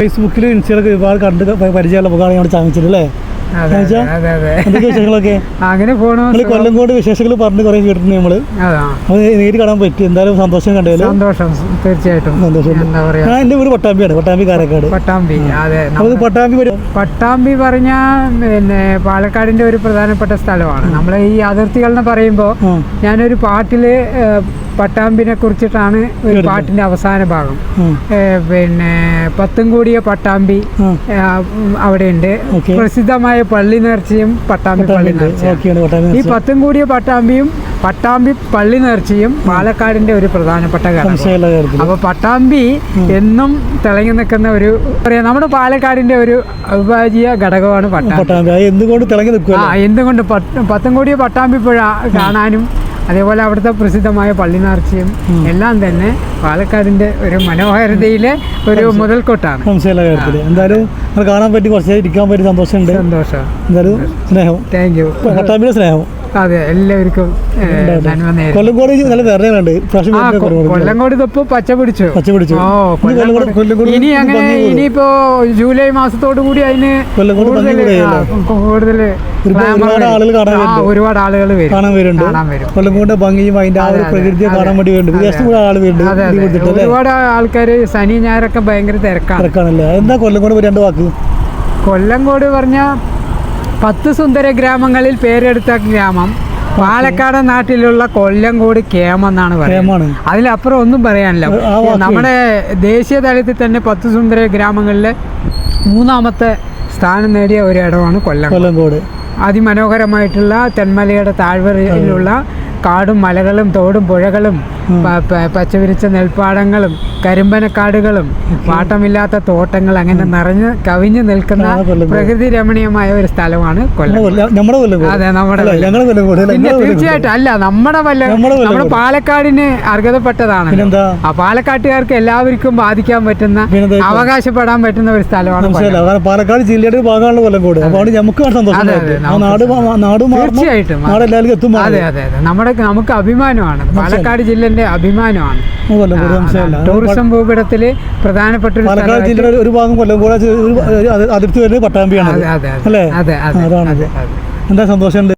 ഫേസ്ബുക്കിൽ ഇൻസ്റ്റയിലൊക്കെ ഒരുപാട് കണ്ട് പരിചയമുള്ള മുഖമാണ് ചാമിച്ചത് അല്ലേ? അങ്ങനെ പോണു. കൊല്ലംകോട് വിശേഷങ്ങൾ പറഞ്ഞ് കുറെ കേട്ടിട്ടുണ്ട് നമ്മള്. നേരിട്ട് കാണാൻ പറ്റി. എന്തായാലും സന്തോഷം കണ്ടത്. സന്തോഷം, തീർച്ചയായിട്ടും. ഞാൻ എന്റെ വീട് പട്ടാമ്പിയാണ്, പട്ടാമ്പി കാരക്കാട്. പട്ടാമ്പി, അതെ. പട്ടാമ്പി പറഞ്ഞ പിന്നെ പാലക്കാടിന്റെ ഒരു പ്രധാനപ്പെട്ട സ്ഥലമാണ്. നമ്മളെ ഈ അതിർത്തികൾ എന്ന് പറയുമ്പോൾ ഞാനൊരു പാട്ടില് പട്ടാമ്പിനെ കുറിച്ചിട്ടാണ് ഒരു പാട്ടിന്റെ അവസാന ഭാഗം. പിന്നെ പത്തും കൂടിയ പട്ടാമ്പി അവിടെയുണ്ട്. പ്രസിദ്ധമായ പള്ളി നേർച്ചയും പട്ടാമ്പി പള്ളി നേർച്ചയും. ഈ പത്തും കൂടിയ പട്ടാമ്പിയും പട്ടാമ്പി പള്ളി നേർച്ചയും പാലക്കാടിന്റെ ഒരു പ്രധാനപ്പെട്ട ഘടകം. അപ്പൊ പട്ടാമ്പി എന്നും തിളങ്ങി നിൽക്കുന്ന ഒരു നമ്മുടെ പാലക്കാടിന്റെ ഒരു അവിഭാജ്യ ഘടകമാണ് പട്ടാമ്പി. എന്തുകൊണ്ട് പത്തും കൂടിയ പട്ടാമ്പി പുഴ കാണാനും അതേപോലെ അവിടുത്തെ പ്രസിദ്ധമായ പള്ളി നേർച്ചയും എല്ലാം തന്നെ പാലക്കാടിന്റെ ഒരു മനോഹാരിതയിലെ ഒരു മുതൽക്കൊട്ടാണ്. എന്തായാലും കാണാൻ പറ്റി, കുറച്ച് ഇരിക്കാൻ പറ്റി. സന്തോഷമുണ്ട്. സന്തോഷം. എന്തായാലും സ്നേഹം. Thank you. പട്ടാമ്പിയുടെ സ്നേഹം. അതെ, എല്ലാവർക്കും കൊല്ലംകോട് നല്ല വേറെയുണ്ട്. കൊല്ലംകോട് ഇപ്പൊ പച്ച പിടിച്ചു. ഇനിയിപ്പോ ജൂലൈ മാസത്തോടു കൂടി അതിന് കൂടുതൽ ഒരുപാട് ആളുകൾ കാണാൻ വരുന്നുണ്ട്. കൊല്ലംകോടിന്റെ ഭംഗിയും അതിന്റെ ആ ഒരു പ്രകൃതിയെ കാണാൻ വേണ്ടി വരുന്നുണ്ട്. ഒരുപാട് ആൾക്കാര് ശനി ഞായറൊക്കെ ഭയങ്കര തിരക്കാണല്ലേ? എന്താ കൊല്ലംകോട് രണ്ട് വാക്ക്? കൊല്ലംകോട് പറഞ്ഞ 10 സുന്ദര ഗ്രാമങ്ങളിൽ പേരെടുത്ത ഗ്രാമം പാലക്കാട് നാട്ടിലുള്ള കൊല്ലംകോട് കേമെന്നാണ് പറയുന്നത്. അതിലപ്പുറം ഒന്നും പറയാനില്ല. നമ്മുടെ ദേശീയ തലത്തിൽ തന്നെ 10 സുന്ദര ഗ്രാമങ്ങളിലെ 3ാമത്തെ സ്ഥാനം നേടിയ ഒരിടമാണ് കൊല്ലംകോട്. അതിമനോഹരമായിട്ടുള്ള തെന്മലയുടെ താഴ്വരയിലുള്ള കാടും മലകളും തോടും പുഴകളും പച്ചവിരിച്ച നെൽപ്പാടങ്ങളും കരിമ്പനക്കാടുകളും വാട്ടമില്ലാത്ത തോട്ടങ്ങൾ അങ്ങനെ നിറഞ്ഞ് കവിഞ്ഞു നിൽക്കുന്ന പ്രകൃതി രമണീയമായ ഒരു സ്ഥലമാണ് കൊല്ലം. അതെ, നമ്മുടെ പിന്നെ തീർച്ചയായിട്ടും അല്ല, നമ്മുടെ പാലക്കാടിന് അർഹതപ്പെട്ടതാണ്. ആ പാലക്കാട്ടുകാർക്ക് എല്ലാവർക്കും ബാധിക്കാൻ പറ്റുന്ന, അവകാശപ്പെടാൻ പറ്റുന്ന ഒരു സ്ഥലമാണ് പാലക്കാട് ജില്ലയുടെ ഭാഗമാണ് കൊല്ലംകോട്. തീർച്ചയായിട്ടും. അതെ അതെ അതെ, നമുക്ക് അഭിമാനമാണ്. പാലക്കാട് ജില്ലന്റെ അഭിമാനമാണ്. ടൂറിസം ഭൂപടത്തില് പ്രധാനപ്പെട്ട ഒരു ഭാഗം കൊല്ലംകോട് അതിർത്തി വരുന്നത് പട്ടാമ്പിയാണ്. അതെ അതെ അതെ. എന്താ സന്തോഷമുണ്ട്.